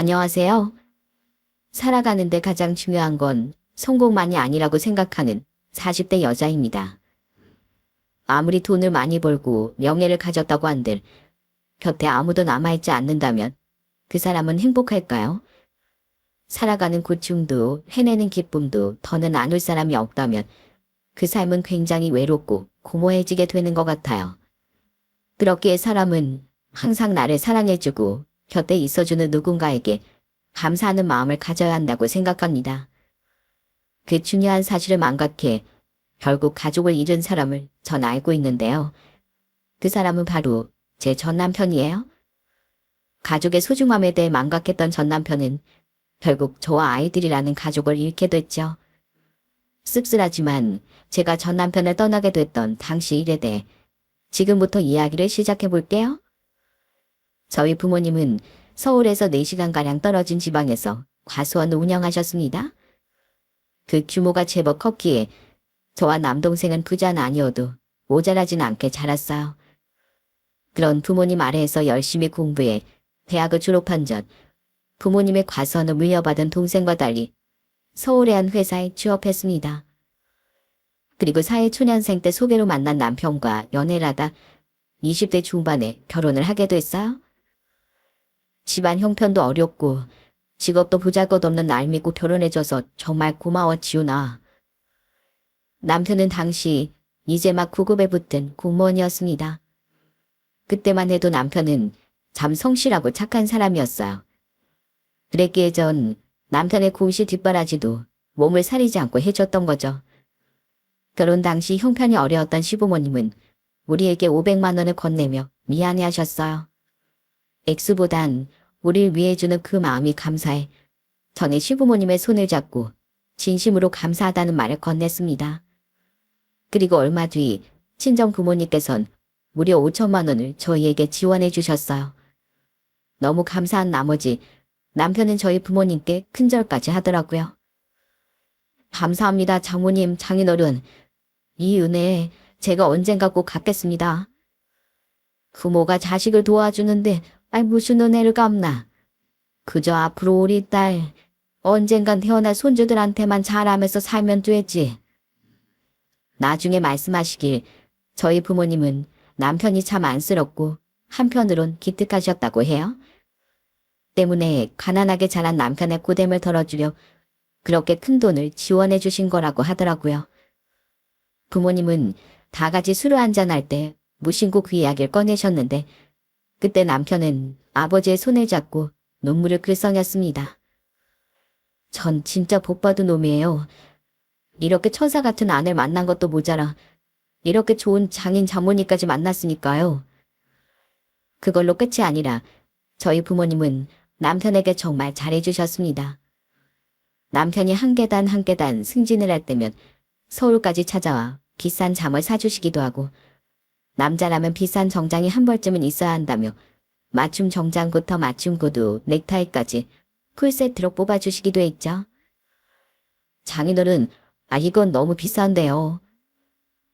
안녕하세요. 살아가는데 가장 중요한 건 성공만이 아니라고 생각하는 40대 여자입니다. 아무리 돈을 많이 벌고 명예를 가졌다고 한들 곁에 아무도 남아있지 않는다면 그 사람은 행복할까요? 살아가는 고충도 해내는 기쁨도 더는 나눌 사람이 없다면 그 삶은 굉장히 외롭고 고모해지게 되는 것 같아요. 그렇기에 사람은 항상 나를 사랑해주고 곁에 있어주는 누군가에게 감사하는 마음을 가져야 한다고 생각합니다. 그 중요한 사실을 망각해 결국 가족을 잃은 사람을 전 알고 있는데요. 그 사람은 바로 제 전 남편이에요. 가족의 소중함에 대해 망각했던 전 남편은 결국 저와 아이들이라는 가족을 잃게 됐죠. 씁쓸하지만 제가 전 남편을 떠나게 됐던 당시 일에 대해 지금부터 이야기를 시작해 볼게요. 저희 부모님은 서울에서 4시간가량 떨어진 지방에서 과수원을 운영하셨습니다. 그 규모가 제법 컸기에 저와 남동생은 부자는 아니어도 모자라진 않게 자랐어요. 그런 부모님 아래에서 열심히 공부해 대학을 졸업한 전 부모님의 과수원을 물려받은 동생과 달리 서울의 한 회사에 취업했습니다. 그리고 사회초년생 때 소개로 만난 남편과 연애를 하다 20대 중반에 결혼을 하게 됐어요. 집안 형편도 어렵고 직업도 보잘것없는 날 믿고 결혼해줘서 정말 고마워 지훈아. 남편은 당시 이제 막 9급에 붙은 공무원이었습니다. 그때만 해도 남편은 참 성실하고 착한 사람이었어요. 그랬기에 전 남편의 공시 뒷바라지도 몸을 사리지 않고 해줬던 거죠. 결혼 당시 형편이 어려웠던 시부모님은 우리에게 500만 원을 건네며 미안해하셨어요. 액수보단 우리를 위해주는 그 마음이 감사해 저는 시부모님의 손을 잡고 진심으로 감사하다는 말을 건넸습니다. 그리고 얼마 뒤 친정 부모님께선 무려 5천만 원을 저희에게 지원해 주셨어요. 너무 감사한 나머지 남편은 저희 부모님께 큰절까지 하더라고요. 감사합니다 장모님 장인어른. 이 은혜 제가 언젠가 꼭 갚겠습니다. 부모가 자식을 도와주는데 무슨 은혜를 갚나. 그저 앞으로 우리 딸 언젠간 태어날 손주들한테만 잘하면서 살면 되지. 나중에 말씀하시길 저희 부모님은 남편이 참 안쓰럽고 한편으론 기특하셨다고 해요. 때문에 가난하게 자란 남편의 고됨을 덜어주려 그렇게 큰 돈을 지원해 주신 거라고 하더라고요. 부모님은 다 같이 술을 한잔할 때 무심코 그 이야기를 꺼내셨는데 그때 남편은 아버지의 손을 잡고 눈물을 글썽였습니다. 전 진짜 복받은 놈이에요. 이렇게 천사 같은 아내를 만난 것도 모자라 이렇게 좋은 장인 장모님까지 만났으니까요. 그걸로 끝이 아니라 저희 부모님은 남편에게 정말 잘해주셨습니다. 남편이 한 계단 한 계단 승진을 할 때면 서울까지 찾아와 비싼 잠을 사주시기도 하고 남자라면 비싼 정장이 한 벌쯤은 있어야 한다며 맞춤 정장부터 맞춤 구두, 넥타이까지 풀세트로 뽑아주시기도 했죠. 장인어른, 이건 너무 비싼데요.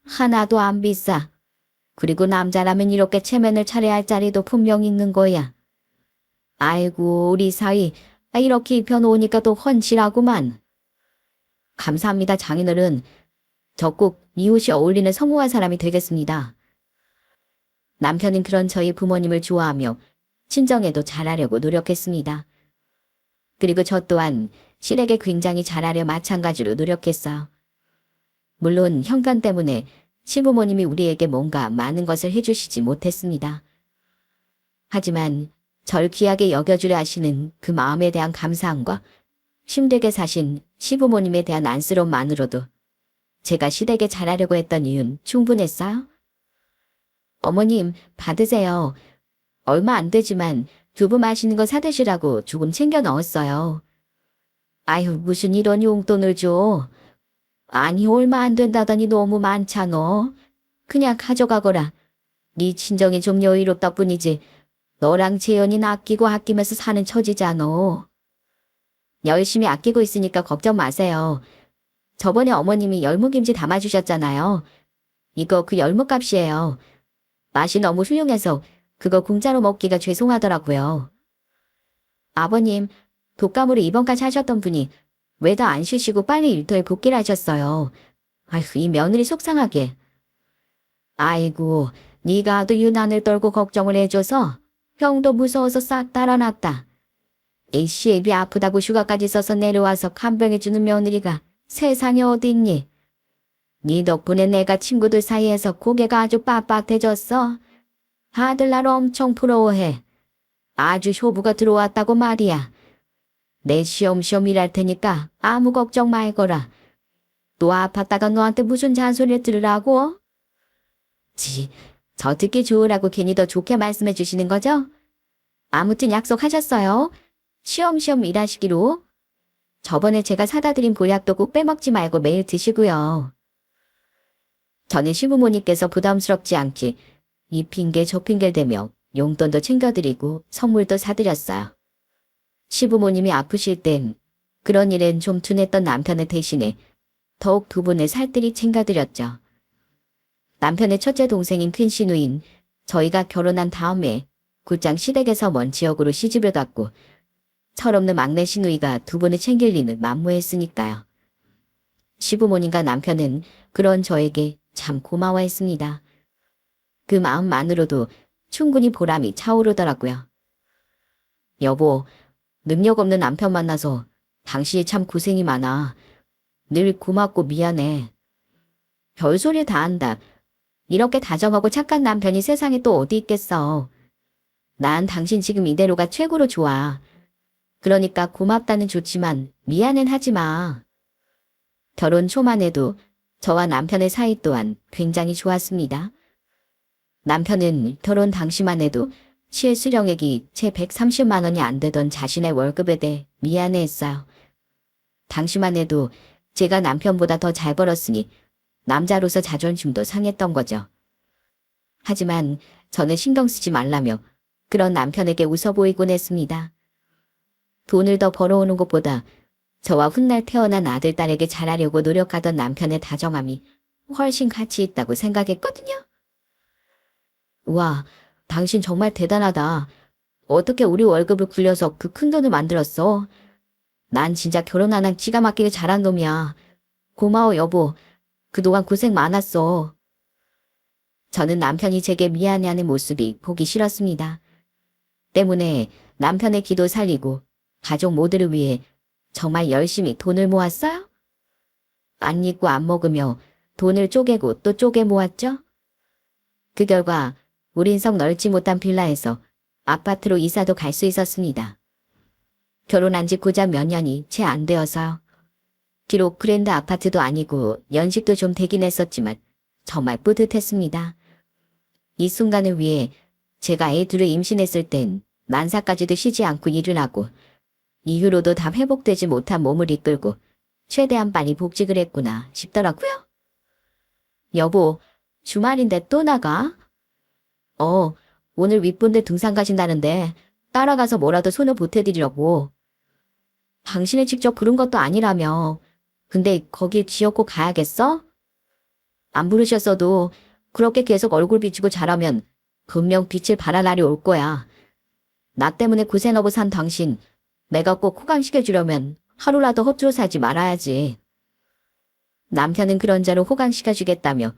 하나도 안 비싸. 그리고 남자라면 이렇게 체면을 차려야 할 자리도 분명 있는 거야. 아이고 우리 사위 이렇게 입혀놓으니까 또 헌칠하구만. 감사합니다 장인어른. 저 꼭 이 옷이 어울리는 성공한 사람이 되겠습니다. 남편은 그런 저희 부모님을 좋아하며 친정에도 잘하려고 노력했습니다. 그리고 저 또한 실에게 굉장히 잘하려 마찬가지로 노력했어요. 물론 형편 때문에 시부모님이 우리에게 뭔가 많은 것을 해주시지 못했습니다. 하지만 절 귀하게 여겨주려 하시는 그 마음에 대한 감사함과 힘들게 사신 시부모님에 대한 안쓰러움만으로도 제가 시댁에 잘하려고 했던 이유는 충분했어요. 어머님 받으세요. 얼마 안 되지만 두부 맛있는 거 사드시라고 조금 챙겨 넣었어요. 아유 무슨 이런 용돈을 줘. 아니 얼마 안 된다더니 너무 많잖아. 그냥 가져가거라. 네 친정이 좀 여유롭다 뿐이지 너랑 재현이는 아끼고 아끼면서 사는 처지잖아. 열심히 아끼고 있으니까 걱정 마세요. 저번에 어머님이 열무김치 담아주셨잖아요. 이거 그 열무값이에요. 맛이 너무 훌륭해서 그거 공짜로 먹기가 죄송하더라고요. 아버님, 독감으로 입원까지 하셨던 분이 왜 더 안 쉬시고 빨리 일터에 복귀를 하셨어요. 아휴, 이 며느리 속상하게. 아이고, 네가 아도 유난을 떨고 걱정을 해줘서 병도 무서워서 싹 달아났다. A씨 애비 아프다고 휴가까지 써서 내려와서 간병해주는 며느리가 세상에 어디 있니? 네 덕분에 내가 친구들 사이에서 고개가 아주 빳빳해졌어. 다들 나를 엄청 부러워해. 아주 효부가 들어왔다고 말이야. 내 쉬엄쉬엄 일할 테니까 아무 걱정 말거라. 또 아팠다가 너한테 무슨 잔소리를 들으라고? 저 듣기 좋으라고 괜히 더 좋게 말씀해 주시는 거죠? 아무튼 약속하셨어요. 쉬엄쉬엄 일하시기로. 저번에 제가 사다 드린 보약도 꼭 빼먹지 말고 매일 드시고요. 저는 시부모님께서 부담스럽지 않게 이 핑계 저 핑계를 대며 용돈도 챙겨드리고 선물도 사드렸어요. 시부모님이 아프실 땐 그런 일엔 좀 둔했던 남편을 대신해 더욱 두 분을 살뜰히 챙겨드렸죠. 남편의 첫째 동생인 퀸 시누인 저희가 결혼한 다음에 곧장 시댁에서 먼 지역으로 시집을 갔고 철없는 막내 시누이가 두 분을 챙길 리는 만무했으니까요. 시부모님과 남편은 그런 저에게 참 고마워했습니다. 그 마음만으로도 충분히 보람이 차오르더라고요. 여보, 능력 없는 남편 만나서 당신이 참 고생이 많아. 늘 고맙고 미안해. 별소리를 다 한다. 이렇게 다정하고 착한 남편이 세상에 또 어디 있겠어. 난 당신 지금 이대로가 최고로 좋아. 그러니까 고맙다는 좋지만 미안은 하지 마. 결혼 초만 해도 저와 남편의 사이 또한 굉장히 좋았습니다. 남편은 결혼 당시만 해도 실수령액이 채 130만 원이 안 되던 자신의 월급에 대해 미안해했어요. 당시만 해도 제가 남편보다 더 잘 벌었으니 남자로서 자존심도 상했던 거죠. 하지만 저는 신경 쓰지 말라며 그런 남편에게 웃어 보이곤 했습니다. 돈을 더 벌어오는 것보다 저와 훗날 태어난 아들, 딸에게 잘하려고 노력하던 남편의 다정함이 훨씬 가치 있다고 생각했거든요. 우와, 당신 정말 대단하다. 어떻게 우리 월급을 굴려서 그 큰 돈을 만들었어? 난 진짜 결혼 안 한 기가 막히게 잘한 놈이야. 고마워, 여보. 그동안 고생 많았어. 저는 남편이 제게 미안해하는 모습이 보기 싫었습니다. 때문에 남편의 기도 살리고 가족 모두를 위해 정말 열심히 돈을 모았어요? 안 입고 안 먹으며 돈을 쪼개고 또 쪼개 모았죠? 그 결과 우린 썩 넓지 못한 빌라에서 아파트로 이사도 갈 수 있었습니다. 결혼한 지 고작 몇 년이 채 안 되어서요. 비록 그랜드 아파트도 아니고 연식도 좀 되긴 했었지만 정말 뿌듯했습니다. 이 순간을 위해 제가 애 둘을 임신했을 땐 만사까지도 쉬지 않고 일을 하고 이후로도 다 회복되지 못한 몸을 이끌고 최대한 빨리 복직을 했구나 싶더라고요. 여보, 주말인데 또 나가? 오늘 윗분들 등산 가신다는데 따라가서 뭐라도 손을 보태드리려고. 당신이 직접 부른 것도 아니라며. 근데 거기 지역고 가야겠어? 안 부르셨어도 그렇게 계속 얼굴 비추고 자라면 분명 빛을 발할 날이 올 거야. 나 때문에 고생하고 산 당신, 내가 꼭 호강시켜주려면 하루라도 헛주로 살지 말아야지. 남편은 그런저로 호강시켜주겠다며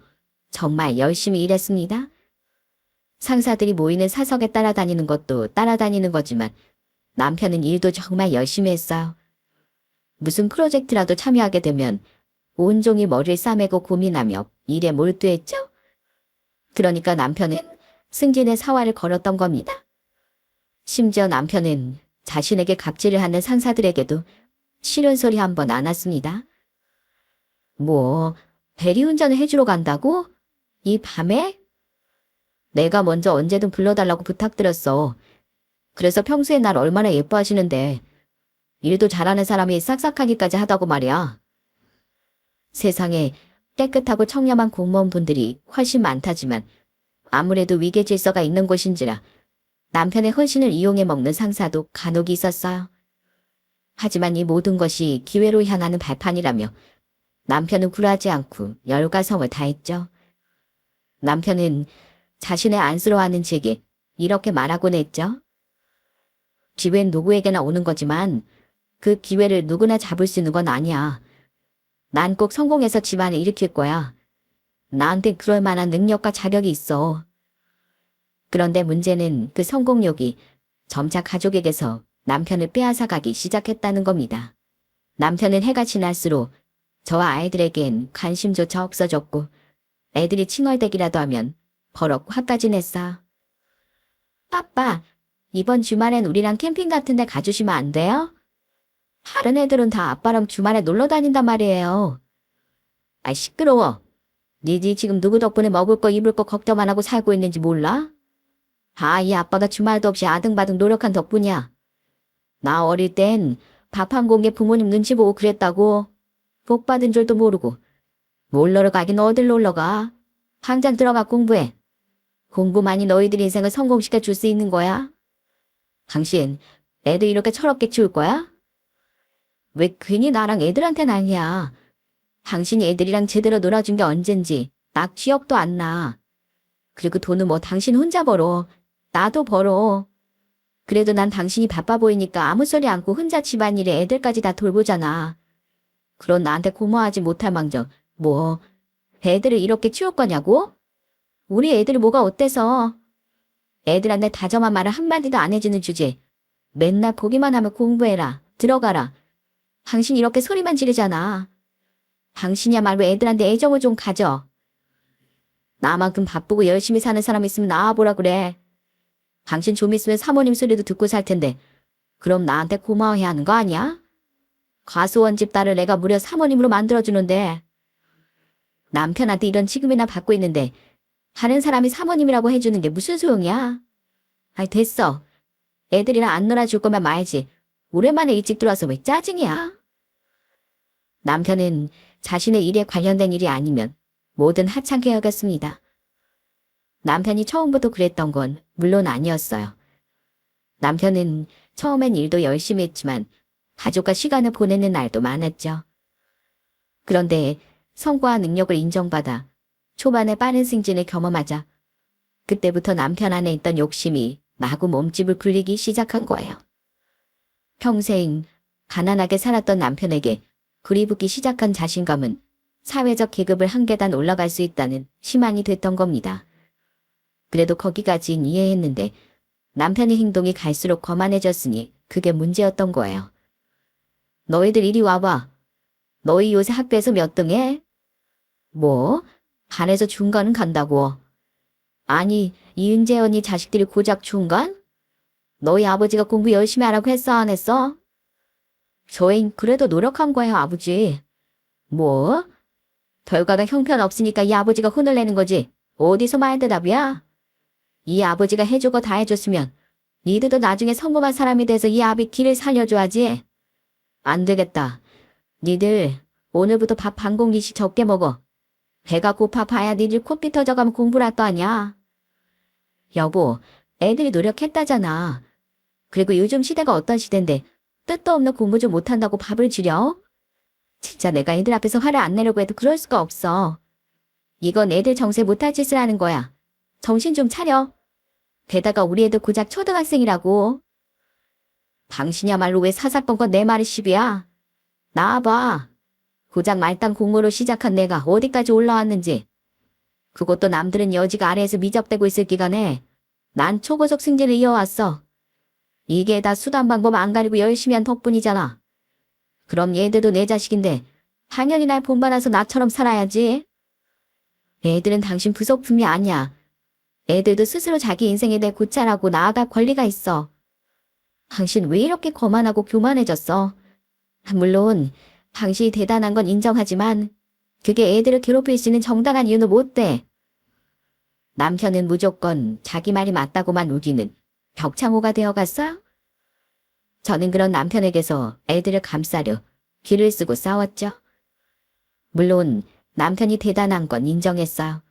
정말 열심히 일했습니다. 상사들이 모이는 사석에 따라다니는 것도 따라다니는 거지만 남편은 일도 정말 열심히 했어요. 무슨 프로젝트라도 참여하게 되면 온종일 머리를 싸매고 고민하며 일에 몰두했죠. 그러니까 남편은 승진의 사활을 걸었던 겁니다. 심지어 남편은 자신에게 갑질을 하는 상사들에게도 싫은 소리 한 번 안 했습니다. 뭐, 대리운전을 해주러 간다고? 이 밤에? 내가 먼저 언제든 불러달라고 부탁드렸어. 그래서 평소에 날 얼마나 예뻐하시는데 일도 잘하는 사람이 싹싹하기까지 하다고 말이야. 세상에 깨끗하고 청렴한 공무원분들이 훨씬 많다지만 아무래도 위계질서가 있는 곳인지라 남편의 헌신을 이용해 먹는 상사도 간혹 있었어요. 하지만 이 모든 것이 기회로 향하는 발판이라며 남편은 굴하지 않고 열과성을 다했죠. 남편은 자신의 안쓰러워하는 제게 이렇게 말하곤 했죠. 기회는 누구에게나 오는 거지만 그 기회를 누구나 잡을 수 있는 건 아니야. 난 꼭 성공해서 집안을 일으킬 거야. 나한테 그럴 만한 능력과 자격이 있어. 그런데 문제는 그 성공욕이 점차 가족에게서 남편을 빼앗아가기 시작했다는 겁니다. 남편은 해가 지날수록 저와 아이들에겐 관심조차 없어졌고 애들이 칭얼대기라도 하면 버럭 화까지 냈어. 아빠, 이번 주말엔 우리랑 캠핑 같은 데 가주시면 안 돼요? 다른 애들은 다 아빠랑 주말에 놀러 다닌단 말이에요. 아이 시끄러워. 니지 지금 누구 덕분에 먹을 거 입을 거 걱정 안 하고 살고 있는지 몰라? 다 이 아빠가 주말도 없이 아등바등 노력한 덕분이야. 나 어릴 땐 밥 한 공기에 부모님 눈치 보고 그랬다고. 복 받은 줄도 모르고. 놀러 가긴 어딜 놀러 가. 당장 들어가 공부해. 공부만이 너희들 인생을 성공시켜 줄 수 있는 거야. 당신 애들 이렇게 철없게 키울 거야? 왜 괜히 나랑 애들한테는 아니야. 당신이 애들이랑 제대로 놀아준 게 언젠지 딱 기억도 안 나. 그리고 돈은 뭐 당신 혼자 벌어. 나도 벌어. 그래도 난 당신이 바빠 보이니까 아무 소리 않고 혼자 집안일에 애들까지 다 돌보잖아. 그런 나한테 고마워하지 못할 망정. 뭐 애들을 이렇게 키울 거냐고? 우리 애들이 뭐가 어때서? 애들한테 다정한 말을 한마디도 안 해주는 주제. 맨날 보기만 하면 공부해라. 들어가라. 당신 이렇게 소리만 지르잖아. 당신이야말로 애들한테 애정을 좀 가져. 나만큼 바쁘고 열심히 사는 사람 있으면 나와보라 그래. 당신 좀 있으면 사모님 소리도 듣고 살 텐데 그럼 나한테 고마워해야 하는 거 아니야? 과수원 집 딸을 내가 무려 사모님으로 만들어주는데 남편한테 이런 취급이나 받고 있는데 다른 사람이 사모님이라고 해주는 게 무슨 소용이야? 아이 됐어. 애들이랑 안 놀아줄 거면 말지. 오랜만에 일찍 들어와서 왜 짜증이야? 남편은 자신의 일에 관련된 일이 아니면 뭐든 하찮게 여겼습니다. 남편이 처음부터 그랬던 건 물론 아니었어요. 남편은 처음엔 일도 열심히 했지만 가족과 시간을 보내는 날도 많았죠. 그런데 성과와 능력을 인정받아 초반에 빠른 승진을 경험하자 그때부터 남편 안에 있던 욕심이 마구 몸집을 굴리기 시작한 거예요. 평생 가난하게 살았던 남편에게 불이 붙기 시작한 자신감은 사회적 계급을 한 계단 올라갈 수 있다는 희망이 됐던 겁니다. 그래도 거기까진 이해했는데 남편의 행동이 갈수록 거만해졌으니 그게 문제였던 거예요. 너희들 이리 와봐. 너희 요새 학교에서 몇 등 해? 뭐? 반에서 중간은 간다고. 아니, 이은재 언니 자식들이 고작 중간? 너희 아버지가 공부 열심히 하라고 했어 안 했어? 저희 그래도 노력한 거예요 아버지. 뭐? 결과가 형편없으니까 이 아버지가 혼을 내는 거지. 어디서 말 대답이야? 이 아버지가 해주고 다 해줬으면 니들도 나중에 성공한 사람이 돼서 이 아비 길을 살려줘야지. 안 되겠다. 니들 오늘부터 밥 한 공기씩 적게 먹어. 배가 고파 봐야 니들 코피 터져가면 공부를 할 거 아니야. 여보, 애들이 노력했다잖아. 그리고 요즘 시대가 어떤 시대인데 뜻도 없는 공부 좀 못한다고 밥을 주려? 진짜 내가 애들 앞에서 화를 안 내려고 해도 그럴 수가 없어. 이건 애들 정세 못할 짓을 하는 거야. 정신 좀 차려. 게다가 우리 애들 고작 초등학생이라고. 당신이야말로 왜 사사건건 내 말이 시비야? 나와봐. 고작 말단 공무로 시작한 내가 어디까지 올라왔는지. 그것도 남들은 여지가 아래에서 미적대고 있을 기간에 난 초고속 승진을 이어왔어. 이게 다 수단 방법 안 가리고 열심히 한 덕분이잖아. 그럼 얘들도 내 자식인데 당연히 날 본받아서 나처럼 살아야지. 애들은 당신 부속품이 아니야. 애들도 스스로 자기 인생에 대해 고찰하고 나아갈 권리가 있어. 당신 왜 이렇게 거만하고 교만해졌어? 물론 당신이 대단한 건 인정하지만 그게 애들을 괴롭힐 수 있는 정당한 이유는 못 돼. 남편은 무조건 자기 말이 맞다고만 우기는 벽창호가 되어갔어? 저는 그런 남편에게서 애들을 감싸려 귀를 쓰고 싸웠죠. 물론 남편이 대단한 건 인정했어요.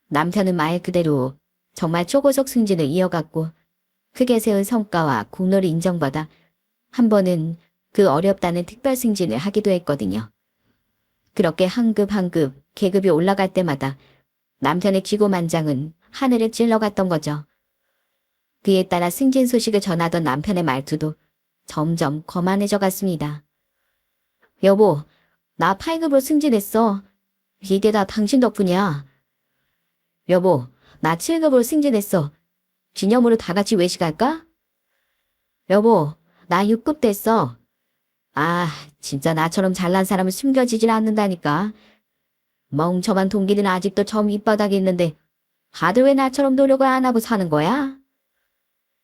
남편은 말 그대로 정말 초고속 승진을 이어갔고 크게 세운 성과와 공로를 인정받아 한 번은 그 어렵다는 특별 승진을 하기도 했거든요. 그렇게 한 급 한 급 계급이 올라갈 때마다 남편의 기고만장은 하늘을 찔러갔던 거죠. 그에 따라 승진 소식을 전하던 남편의 말투도 점점 거만해져 갔습니다. 여보, 나 8급으로 승진했어. 이게 다 당신 덕분이야. 여보, 나 7급으로 승진했어. 기념으로 다 같이 외식할까? 여보, 나 6급 됐어. 아, 진짜 나처럼 잘난 사람은 숨겨지질 않는다니까. 멍청한 동기는 아직도 저 밑바닥에 있는데 다들 왜 나처럼 노력을 안 하고 사는 거야?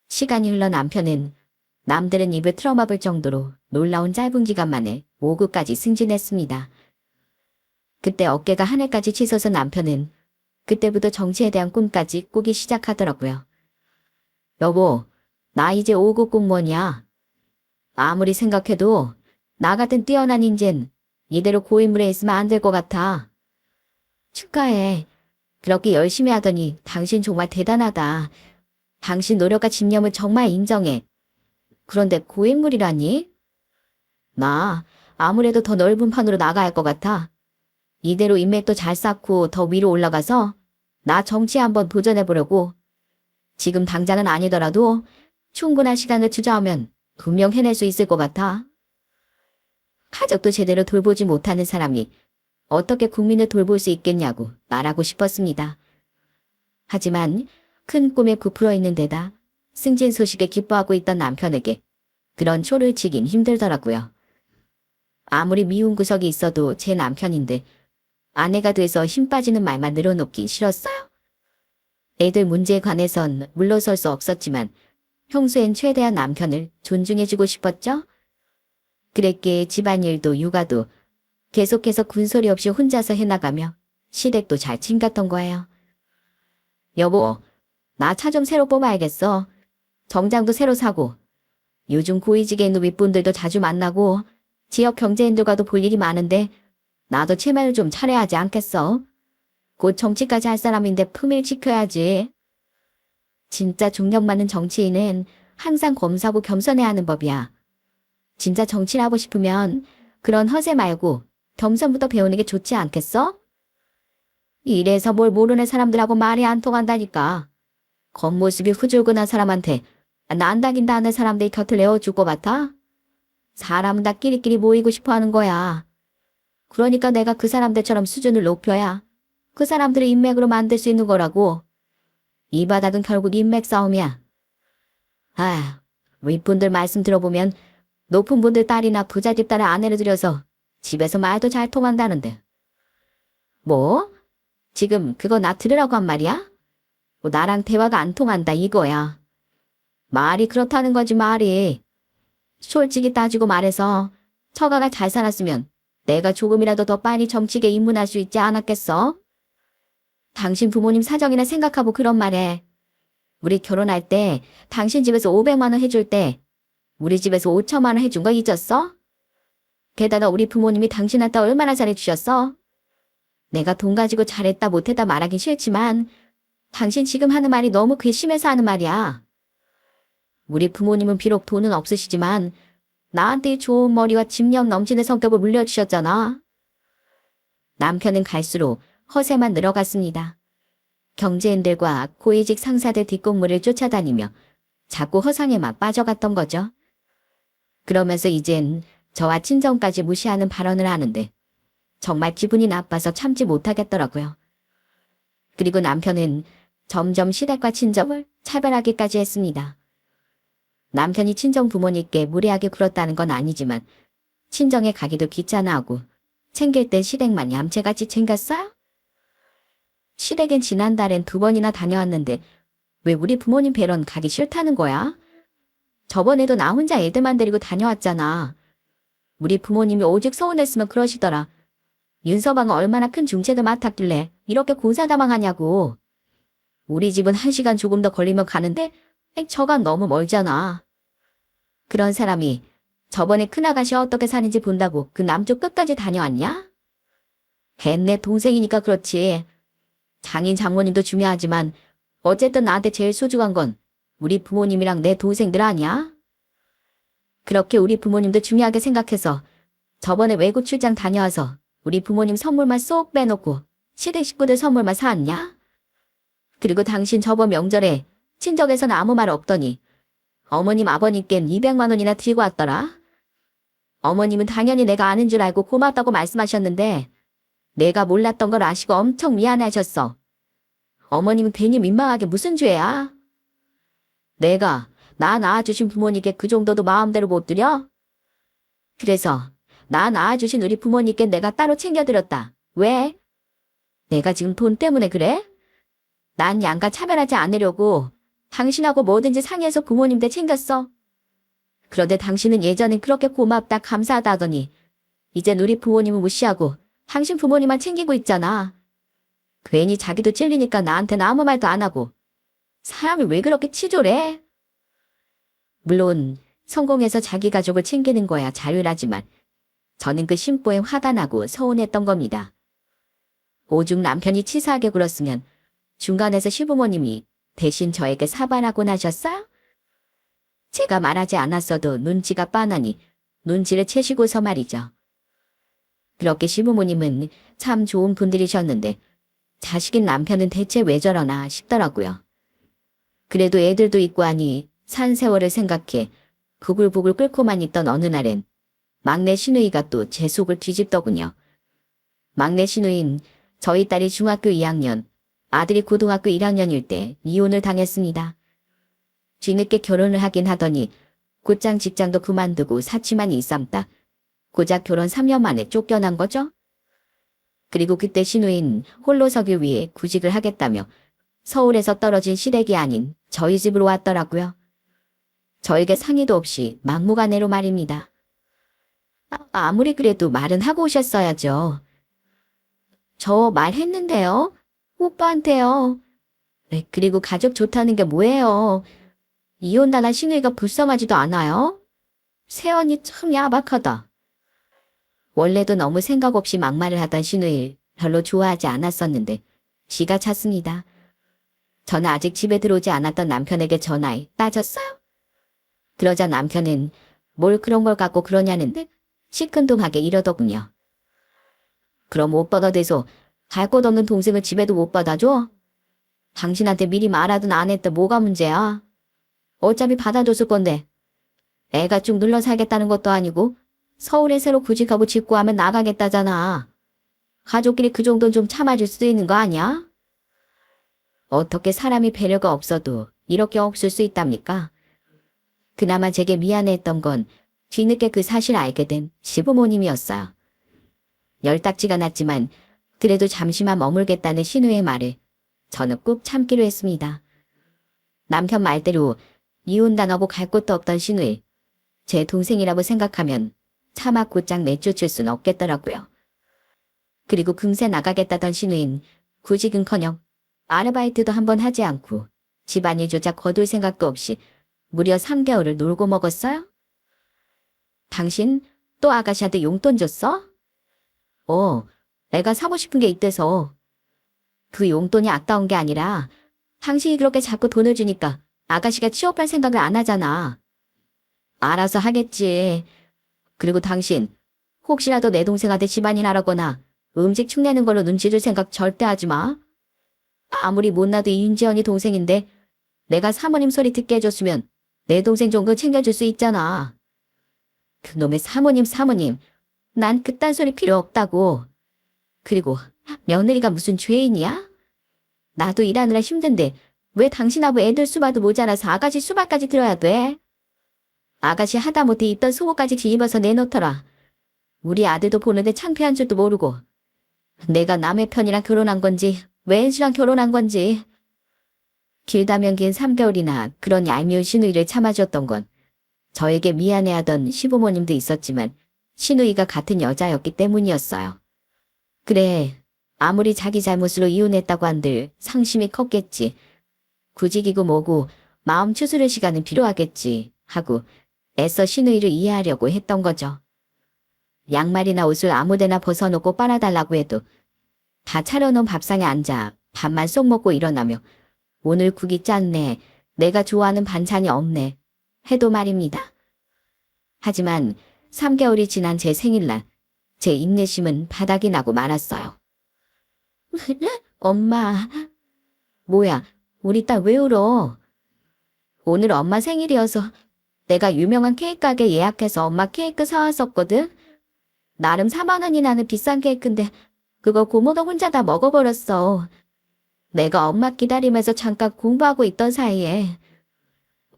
시간이 흘러 남편은 남들은 입을 틀어막을 정도로 놀라운 짧은 기간 만에 5급까지 승진했습니다. 그때 어깨가 하늘까지 치솟은 남편은 그때부터 정치에 대한 꿈까지 꾸기 시작하더라고요. 여보, 나 이제 5급 공무원이야. 아무리 생각해도 나 같은 뛰어난 인재는 이대로 고인물에 있으면 안 될 것 같아. 축하해. 그렇게 열심히 하더니 당신 정말 대단하다. 당신 노력과 집념을 정말 인정해. 그런데 고인물이라니? 나 아무래도 더 넓은 판으로 나가야 할 것 같아. 이대로 인맥도 잘 쌓고 더 위로 올라가서 나 정치에 한번 도전해보려고. 지금 당장은 아니더라도 충분한 시간을 투자하면 분명 해낼 수 있을 것 같아. 가족도 제대로 돌보지 못하는 사람이 어떻게 국민을 돌볼 수 있겠냐고 말하고 싶었습니다. 하지만 큰 꿈에 부풀어 있는 데다 승진 소식에 기뻐하고 있던 남편에게 그런 초를 치긴 힘들더라고요. 아무리 미운 구석이 있어도 제 남편인데 아내가 돼서 힘 빠지는 말만 늘어놓기 싫었어요. 애들 문제에 관해선 물러설 수 없었지만 평소엔 최대한 남편을 존중해주고 싶었죠. 그랬기에 집안일도 육아도 계속해서 군소리 없이 혼자서 해나가며 시댁도 잘 챙겼던 거예요. 여보, 나 차 좀 새로 뽑아야겠어. 정장도 새로 사고. 요즘 고위직에 있는 윗분들도 자주 만나고 지역 경제인들과도 볼 일이 많은데 나도 체면을 좀 차려야 하지 않겠어? 곧 정치까지 할 사람인데 품위를 지켜야지. 진짜 중력 많은 정치인은 항상 검소하고 겸손해야 하는 법이야. 진짜 정치를 하고 싶으면 그런 허세 말고 겸손부터 배우는 게 좋지 않겠어? 이래서 뭘 모르는 사람들하고 말이 안 통한다니까. 겉모습이 후줄근한 사람한테 난다긴다 하는 사람들이 곁을 내어줄 것 같아? 사람은 다 끼리끼리 모이고 싶어 하는 거야. 그러니까 내가 그 사람들처럼 수준을 높여야 그 사람들을 인맥으로 만들 수 있는 거라고. 이 바닥은 결국 인맥 싸움이야. 아, 윗분들 말씀 들어보면 높은 분들 딸이나 부잣집 딸을 아내를 들여서 집에서 말도 잘 통한다는데. 뭐? 지금 그거 나 들으라고 한 말이야? 뭐 나랑 대화가 안 통한다 이거야. 말이 그렇다는 거지 말이. 솔직히 따지고 말해서 처가가 잘 살았으면 내가 조금이라도 더 빨리 정치계에 입문할 수 있지 않았겠어? 당신 부모님 사정이나 생각하고 그런 말해. 우리 결혼할 때 당신 집에서 500만 원 해줄 때 우리 집에서 5천만 원 해준 거 잊었어? 게다가 우리 부모님이 당신한테 얼마나 잘해주셨어? 내가 돈 가지고 잘했다 못했다 말하긴 싫지만 당신 지금 하는 말이 너무 괘씸해서 하는 말이야. 우리 부모님은 비록 돈은 없으시지만 나한테 좋은 머리와 집념 넘치는 성격을 물려주셨잖아. 남편은 갈수록 허세만 늘어갔습니다. 경제인들과 고위직 상사들 뒷공무를 쫓아다니며 자꾸 허상에만 빠져갔던 거죠. 그러면서 이젠 저와 친정까지 무시하는 발언을 하는데 정말 기분이 나빠서 참지 못하겠더라고요. 그리고 남편은 점점 시댁과 친정을 차별하기까지 했습니다. 남편이 친정 부모님께 무례하게 굴었다는 건 아니지만 친정에 가기도 귀찮아하고 챙길 땐 시댁만 얌체같이 챙겼어요? 시댁엔 지난달엔 2번이나 다녀왔는데 왜 우리 부모님 뵈러는 가기 싫다는 거야? 저번에도 나 혼자 애들만 데리고 다녀왔잖아. 우리 부모님이 오직 서운했으면 그러시더라. 윤서방은 얼마나 큰 중책을 맡았길래 이렇게 공사다망하냐고. 우리 집은 1시간 조금 더 걸리면 가는데 저가 너무 멀잖아. 그런 사람이 저번에 큰아가씨 어떻게 사는지 본다고 그 남쪽 끝까지 다녀왔냐? 내 동생이니까 그렇지. 장인 장모님도 중요하지만 어쨌든 나한테 제일 소중한 건 우리 부모님이랑 내 동생들 아니야? 그렇게 우리 부모님도 중요하게 생각해서 저번에 외국 출장 다녀와서 우리 부모님 선물만 쏙 빼놓고 시댁 식구들 선물만 사왔냐? 그리고 당신 저번 명절에 친정에서는 아무 말 없더니 어머님 아버님께는 200만 원이나 들고 왔더라. 어머님은 당연히 내가 아는 줄 알고 고맙다고 말씀하셨는데 내가 몰랐던 걸 아시고 엄청 미안해하셨어. 어머님은 괜히 민망하게 무슨 죄야? 내가 나 낳아주신 부모님께 그 정도도 마음대로 못 드려? 그래서 나 낳아주신 우리 부모님께 내가 따로 챙겨드렸다. 왜? 내가 지금 돈 때문에 그래? 난 양가 차별하지 않으려고 당신하고 뭐든지 상의해서 부모님 때 챙겼어. 그런데 당신은 예전엔 그렇게 고맙다 감사하다 하더니 이젠 우리 부모님은 무시하고 당신 부모님만 챙기고 있잖아. 괜히 자기도 찔리니까 나한테는 아무 말도 안 하고. 사람이 왜 그렇게 치졸해? 물론 성공해서 자기 가족을 챙기는 거야 자율하지만 저는 그 심보에 화가 나고 서운했던 겁니다. 오죽 남편이 치사하게 굴었으면 중간에서 시부모님이 대신 저에게 사과하곤 하셨어요? 제가 말하지 않았어도 눈치가 빤하니 눈치를 채시고서 말이죠. 그렇게 시부모님은 참 좋은 분들이셨는데 자식인 남편은 대체 왜 저러나 싶더라고요. 그래도 애들도 있고 하니 산 세월을 생각해 부글부글 끓고만 있던 어느 날엔 막내 시누이가 또 제 속을 뒤집더군요. 막내 시누이는 저희 딸이 중학교 2학년, 아들이 고등학교 1학년일 때 이혼을 당했습니다. 뒤늦게 결혼을 하긴 하더니 곧장 직장도 그만두고 사치만 일삼다 고작 결혼 3년 만에 쫓겨난 거죠. 그리고 그때 시누이는 홀로 서기 위해 구직을 하겠다며 서울에서 떨어진 시댁이 아닌 저희 집으로 왔더라고요. 저에게 상의도 없이 막무가내로 말입니다. 아무리 그래도 말은 하고 오셨어야죠. 저 말했는데요. 오빠한테요. 네, 그리고 가족 좋다는 게 뭐예요. 이혼당한 시누이가 불쌍하지도 않아요? 새언니 참 야박하다. 원래도 너무 생각 없이 막말을 하던 시누이를 별로 좋아하지 않았었는데 지가 찼습니다. 저는 아직 집에 들어오지 않았던 남편에게 전화해 따졌어요. 그러자 남편은 뭘 그런 걸 갖고 그러냐는 듯 시큰둥하게 이러더군요. 그럼 못 받아대서 갈 곳 없는 동생을 집에도 못 받아줘? 당신한테 미리 말하든 안 했다 뭐가 문제야? 어차피 받아줬을 건데. 애가 쭉 눌러 살겠다는 것도 아니고 서울에 새로 구직하고 짓고 하면 나가겠다잖아. 가족끼리 그 정도는 좀 참아줄 수 있는 거 아니야? 어떻게 사람이 배려가 없어도 이렇게 없을 수 있답니까? 그나마 제게 미안해했던 건 뒤늦게 그 사실을 알게 된 시부모님이었어요. 열딱지가 났지만 그래도 잠시만 머물겠다는 시누의 말을 저는 꾹 참기로 했습니다. 남편 말대로 이혼당하고 갈 곳도 없던 시누이, 제 동생이라고 생각하면 차마 곧장 내쫓을 순 없겠더라고요. 그리고 금세 나가겠다던 시누인 구직은커녕 아르바이트도 한번 하지 않고 집안일조차 거둘 생각도 없이 무려 3개월을 놀고 먹었어요? 당신 또 아가씨한테 용돈 줬어? 내가 사고 싶은 게 있대서. 그 용돈이 아까운 게 아니라 당신이 그렇게 자꾸 돈을 주니까 아가씨가 취업할 생각을 안 하잖아. 알아서 하겠지. 그리고 당신 혹시라도 내 동생한테 집안일 하라거나 음식 축내는 걸로 눈치 줄 생각 절대 하지 마. 아무리 못나도 윤지연이 동생인데 내가 사모님 소리 듣게 해줬으면 내 동생 정도 챙겨줄 수 있잖아. 그놈의 사모님. 난 그딴 소리 필요 없다고. 그리고 며느리가 무슨 죄인이야? 나도 일하느라 힘든데 왜 당신하고 애들 수발도 모자라서 아가씨 수발까지 들어야 돼? 아가씨 하다못해 입던 속옷까지 뒤집어서 내놓더라. 우리 아들도 보는데 창피한 줄도 모르고. 내가 남의 편이랑 결혼한 건지 웬수랑 결혼한 건지. 길다면 긴 3개월이나 그런 얄미운 시누이를 참아줬던 건 저에게 미안해하던 시부모님도 있었지만 시누이가 같은 여자였기 때문이었어요. 그래, 아무리 자기 잘못으로 이혼했다고 한들 상심이 컸겠지. 구직이고 뭐고 마음 추스를 시간은 필요하겠지 하고 애써 시누이를 이해하려고 했던 거죠. 양말이나 옷을 아무데나 벗어놓고 빨아달라고 해도 다 차려놓은 밥상에 앉아 밥만 쏙 먹고 일어나며 오늘 국이 짰네, 내가 좋아하는 반찬이 없네 해도 말입니다. 하지만 3개월이 지난 제 생일날 제 인내심은 바닥이 나고 말았어요. 엄마, 뭐야, 우리 딸 왜 울어? 오늘 엄마 생일이어서 내가 유명한 케이크 가게 예약해서 엄마 케이크 사왔었거든. 나름 4만 원이 나는 비싼 케이크인데 그거 고모도 혼자 다 먹어버렸어. 내가 엄마 기다리면서 잠깐 공부하고 있던 사이에.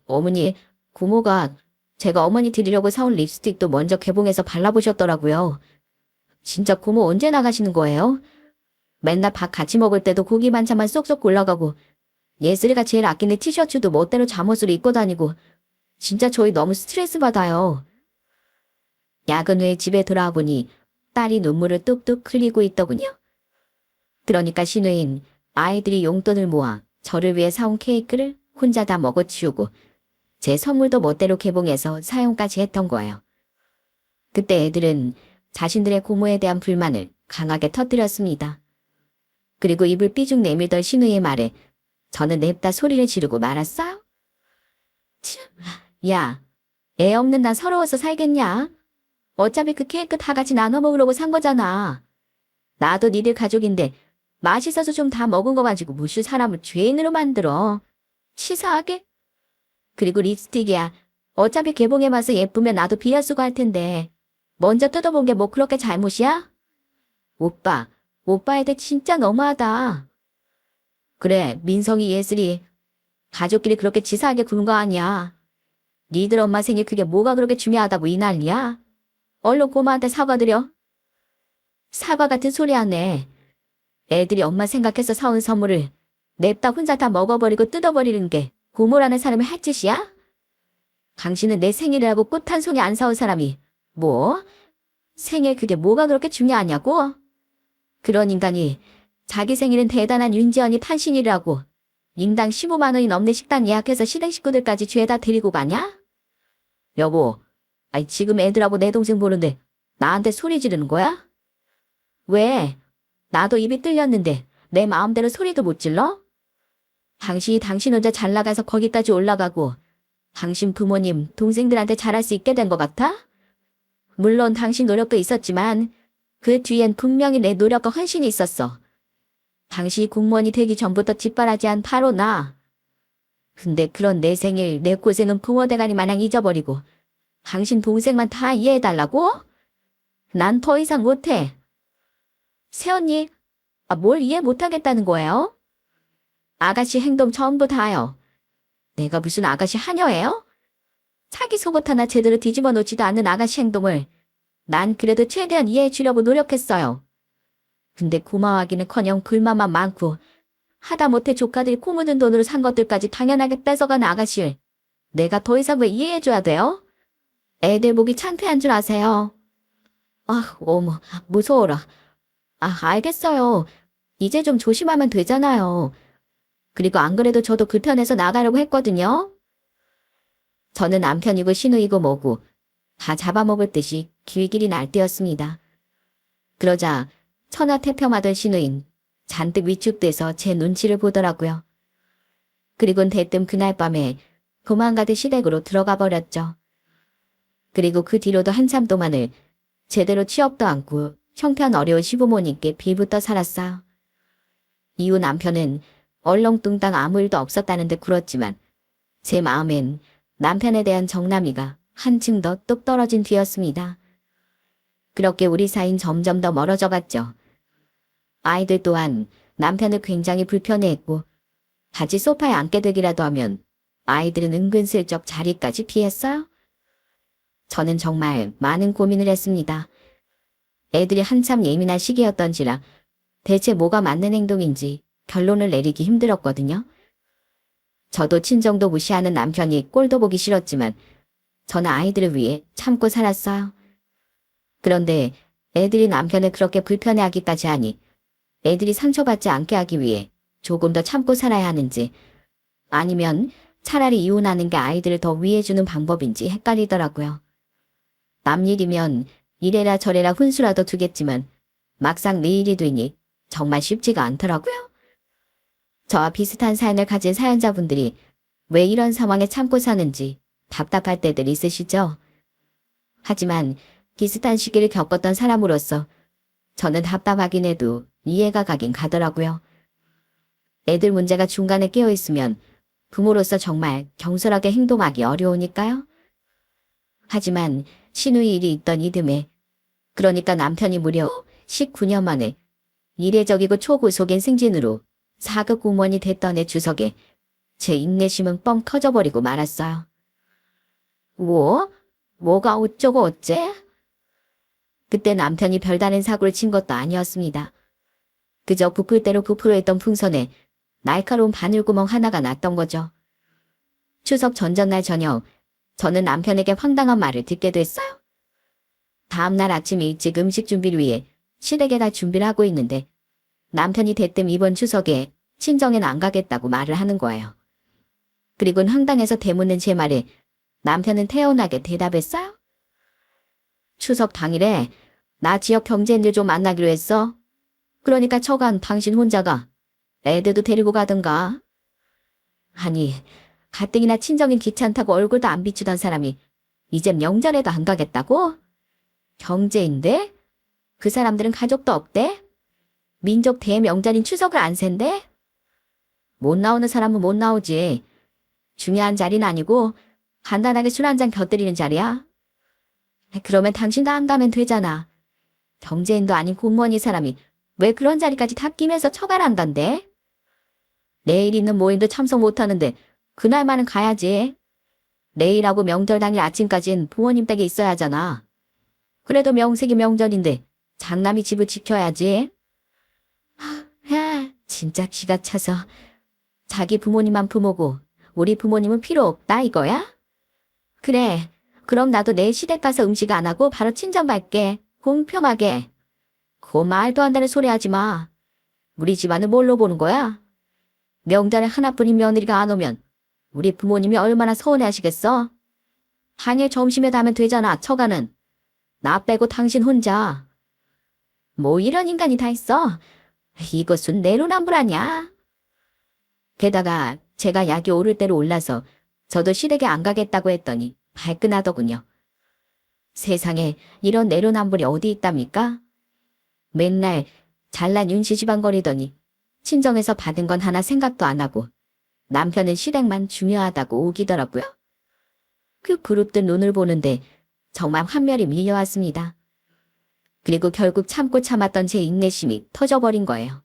어머니, 고모가 제가 어머니 드리려고 사온 립스틱도 먼저 개봉해서 발라보셨더라고요. 진짜 고모 언제 나가시는 거예요? 맨날 밥 같이 먹을 때도 고기 반찬만 쏙쏙 골라가고 예슬이가 제일 아끼는 티셔츠도 멋대로 잠옷으로 입고 다니고 진짜 저희 너무 스트레스 받아요. 야근 후에 집에 돌아와 보니 딸이 눈물을 뚝뚝 흘리고 있더군요. 그러니까 신우인 아이들이 용돈을 모아 저를 위해 사온 케이크를 혼자 다 먹어치우고 제 선물도 멋대로 개봉해서 사용까지 했던 거예요. 그때 애들은 자신들의 고모에 대한 불만을 강하게 터뜨렸습니다. 그리고 입을 삐죽 내밀던 신우의 말에 저는 냅다 소리를 지르고 말았어요. 참, 야, 애 없는 나 서러워서 살겠냐? 어차피 그 케이크 다 같이 나눠 먹으려고 산 거잖아. 나도 니들 가족인데 맛있어서 좀 다 먹은 거 가지고 무슨 사람을 죄인으로 만들어. 치사하게? 그리고 립스틱이야. 어차피 개봉해 봐서 예쁘면 나도 비하 쓰고 할 텐데 먼저 뜯어본 게 뭐 그렇게 잘못이야? 오빠 애들 진짜 너무하다. 그래, 민성이 예슬이 가족끼리 그렇게 치사하게 구는 거 아니야. 니들 엄마 생일 그게 뭐가 그렇게 중요하다고 이 난리야? 얼른 고모한테 사과드려. 사과 같은 소리 하네. 애들이 엄마 생각해서 사온 선물을 냅다 혼자 다 먹어버리고 뜯어버리는 게 고모라는 사람이 할 짓이야? 당신은 내 생일이라고 꽃 한 송이 안 사온 사람이 뭐? 생일 그게 뭐가 그렇게 중요하냐고? 그런 인간이 자기 생일은 대단한 윤지연이 탄신이라고 인당 15만 원이 넘는 식당 예약해서 시댁 식구들까지 죄다 데리고 가냐? 여보, 지금 애들하고 내 동생 보는데 나한테 소리 지르는 거야? 왜? 나도 입이 뚫렸는데 내 마음대로 소리도 못 질러? 당신 혼자 잘 나가서 거기까지 올라가고 당신 부모님, 동생들한테 잘할 수 있게 된 것 같아? 물론 당신 노력도 있었지만 그 뒤엔 분명히 내 노력과 헌신이 있었어. 당신이 공무원이 되기 전부터 뒷바라지한 바로 나. 근데 그런 내 생일, 내 고생은 부모 대가리 마냥 잊어버리고 당신 동생만 다 이해해달라고? 난 더 이상 못해. 새언니, 뭘 이해 못하겠다는 거예요? 아가씨 행동 전부 다요. 내가 무슨 아가씨 하녀예요? 자기 속옷 하나 제대로 뒤집어 놓지도 않는 아가씨 행동을 난 그래도 최대한 이해해 주려고 노력했어요. 근데 고마워하기는커녕 불만만 많고 하다못해 조카들이 코 묻은 돈으로 산 것들까지 당연하게 뺏어간 아가씨를 내가 더 이상 왜 이해해줘야 돼요? 애들 목이 창피한 줄 아세요? 어머, 무서워라. 알겠어요. 이제 좀 조심하면 되잖아요. 그리고 안 그래도 저도 그 편에서 나가려고 했거든요. 저는 남편이고 신우이고 뭐고 다 잡아먹을 듯이 길길이 날뛰었습니다. 그러자 천하태평하던 신우인 잔뜩 위축돼서 제 눈치를 보더라고요. 그리곤 대뜸 그날 밤에 도망가듯 시댁으로 들어가 버렸죠. 그리고 그 뒤로도 한참 동안을 제대로 취업도 않고 형편 어려운 시부모님께 빌붙어 살았어요. 이후 남편은 얼렁뚱땅 아무 일도 없었다는 듯 굴었지만 제 마음엔 남편에 대한 정남이가 한층 더 뚝 떨어진 뒤였습니다. 그렇게 우리 사이는 점점 더 멀어져 갔죠. 아이들 또한 남편을 굉장히 불편해했고 같이 소파에 앉게 되기라도 하면 아이들은 은근슬쩍 자리까지 피했어요. 저는 정말 많은 고민을 했습니다. 애들이 한참 예민한 시기였던지라 대체 뭐가 맞는 행동인지 결론을 내리기 힘들었거든요. 저도 친정도 무시하는 남편이 꼴도 보기 싫었지만 저는 아이들을 위해 참고 살았어요. 그런데 애들이 남편을 그렇게 불편해하기까지 하니 애들이 상처받지 않게 하기 위해 조금 더 참고 살아야 하는지 아니면 차라리 이혼하는 게 아이들을 더 위해주는 방법인지 헷갈리더라고요. 남 일이면 이래라 저래라 훈수라도 두겠지만 막상 내 일이 되니 정말 쉽지가 않더라고요. 저와 비슷한 사연을 가진 사연자분들이 왜 이런 상황에 참고 사는지 답답할 때들 있으시죠? 하지만 비슷한 시기를 겪었던 사람으로서 저는 답답하긴 해도 이해가 가긴 가더라고요. 애들 문제가 중간에 끼어 있으면 부모로서 정말 경솔하게 행동하기 어려우니까요. 하지만 시누이 일이 있던 이듬해, 그러니까 남편이 무려 19년 만에 이례적이고 초고속인 승진으로 4급 공무원이 됐던 해 추석에 제 인내심은 뻥 터져버리고 말았어요. 뭐가 어쩌고 어째? 그때 남편이 별다른 사고를 친 것도 아니었습니다. 그저 부풀 대로 부풀어있던 풍선에 날카로운 바늘구멍 하나가 났던 거죠. 추석 전전날 저녁, 저는 남편에게 황당한 말을 듣게 됐어요. 다음날 아침 일찍 음식 준비를 위해 시댁에 갈 준비를 하고 있는데 남편이 대뜸 이번 추석에 친정엔 안 가겠다고 말을 하는 거예요. 그리고는 황당해서 되묻는 제 말에 남편은 태연하게 대답했어요. 추석 당일에 나 지역 경제인들 좀 만나기로 했어. 그러니까 처간 당신 혼자가 애들도 데리고 가든가. 아니, 가뜩이나 친정인 귀찮다고 얼굴도 안 비추던 사람이 이젠 명절에도 안 가겠다고? 경제인데? 그 사람들은 가족도 없대? 민족 대명절인 추석을 안 샌대? 못 나오는 사람은 못 나오지. 중요한 자리는 아니고 간단하게 술 한잔 곁들이는 자리야. 그러면 당신도 안 가면 되잖아. 경제인도 아닌 공무원이 사람이 왜 그런 자리까지 다 끼면서 처발한단데? 내일 있는 모임도 참석 못하는데 그날만은 가야지. 내일하고 명절 당일 아침까진 부모님 댁에 있어야 하잖아. 그래도 명색이 명절인데 장남이 집을 지켜야지. 진짜 기가 차서. 자기 부모님만 부모고 우리 부모님은 필요 없다 이거야? 그래, 그럼 나도 내일 시댁 가서 음식 안 하고 바로 친정 갈게. 공평하게. 그 말도 안 되는 소리 하지 마. 우리 집안을 뭘로 보는 거야? 명절에 하나뿐인 며느리가 안 오면 우리 부모님이 얼마나 서운해하시겠어? 당일 점심에도 하면 되잖아, 처가는. 나 빼고 당신 혼자. 뭐 이런 인간이 다 있어. 이것은 내로남불 아냐? 게다가 제가 약이 오를 대로 올라서 저도 시댁에 안 가겠다고 했더니 발끈하더군요. 세상에 이런 내로남불이 어디 있답니까? 맨날 잘난 윤시지방거리더니 친정에서 받은 건 하나 생각도 안 하고 남편은 시댁만 중요하다고 우기더라고요. 그 그룹들 눈을 보는데 정말 환멸이 밀려왔습니다. 그리고 결국 참고 참았던 제 인내심이 터져버린 거예요.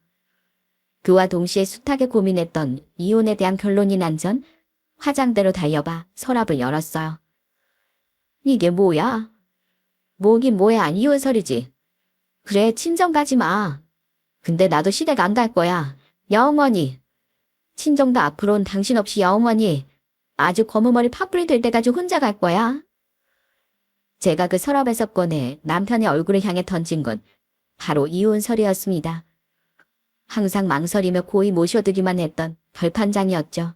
그와 동시에 숱하게 고민했던 이혼에 대한 결론이 난 전 화장대로 달려봐 서랍을 열었어요. 이게 뭐야? 뭐긴 뭐야, 이혼설이지. 그래, 친정 가지 마. 근데 나도 시댁 안 갈 거야. 영원히. 친정도 앞으로는 당신 없이 영원히. 아주 검은머리 파뿌리 될 때까지 혼자 갈 거야. 제가 그 서랍에서 꺼내 남편의 얼굴을 향해 던진 건 바로 이혼설이었습니다. 항상 망설이며 고이 모셔두기만 했던 벌판장이었죠.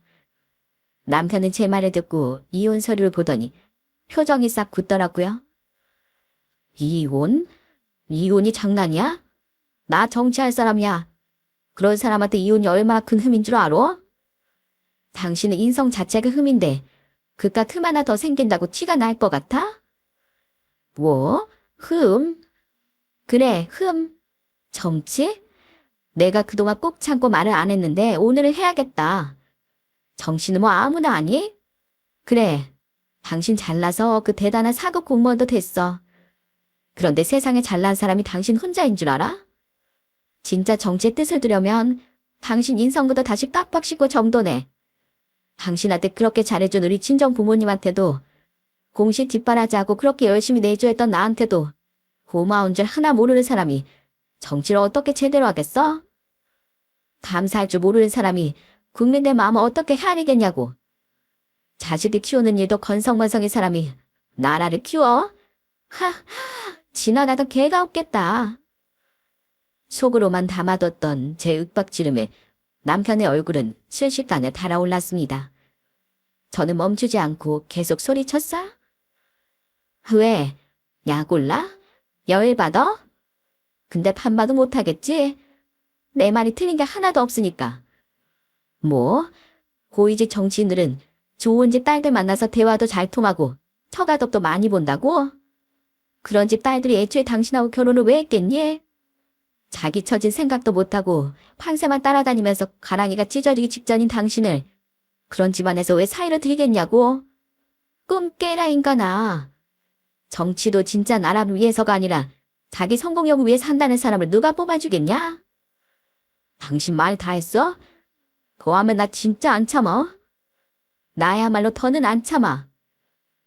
남편은 제 말을 듣고 이혼 서류를 보더니 표정이 싹 굳더라고요. 이혼? 이혼이 장난이야? 나 정치할 사람이야. 그런 사람한테 이혼이 얼마나 큰 흠인 줄 알아? 당신은 인성 자체가 흠인데 그깟 흠 하나 더 생긴다고 티가 날 것 같아? 뭐? 흠? 그래, 흠. 정치? 내가 그동안 꼭 참고 말을 안 했는데 오늘은 해야겠다. 정신은 뭐 아무나 아니? 그래, 당신 잘나서 그 대단한 4급 공무원도 됐어. 그런데 세상에 잘난 사람이 당신 혼자인 줄 알아? 진짜 정치의 뜻을 두려면 당신 인성부터 다시 깍박 씻고 정돈해. 당신한테 그렇게 잘해준 우리 친정 부모님한테도 공식 뒷바라지하고 그렇게 열심히 내조했던 나한테도 고마운 줄 하나 모르는 사람이 정치를 어떻게 제대로 하겠어? 감사할 줄 모르는 사람이 국민의 마음을 어떻게 헤아리겠냐고. 자식을 키우는 일도 건성건성의 사람이 나라를 키워? 지나가던 개가 없겠다. 속으로만 담아뒀던 제 윽박지름에 남편의 얼굴은 순식간에 달아올랐습니다. 저는 멈추지 않고 계속 소리쳤어? 왜? 약 올라? 열받아? 근데 판봐도 못하겠지? 내 말이 틀린 게 하나도 없으니까. 뭐? 고위직 정치인들은 좋은 집 딸들 만나서 대화도 잘 통하고 처가덕도 많이 본다고? 그런 집 딸들이 애초에 당신하고 결혼을 왜 했겠니? 자기 처진 생각도 못하고 판세만 따라다니면서 가랑이가 찢어지기 직전인 당신을 그런 집안에서 왜 사이를 들이겠냐고? 꿈 깨라 인간아. 정치도 진짜 나라를 위해서가 아니라 자기 성공력을 위해 산다는 사람을 누가 뽑아주겠냐? 당신 말 다 했어? 더하면 나 진짜 안 참어. 나야말로 더는 안 참아.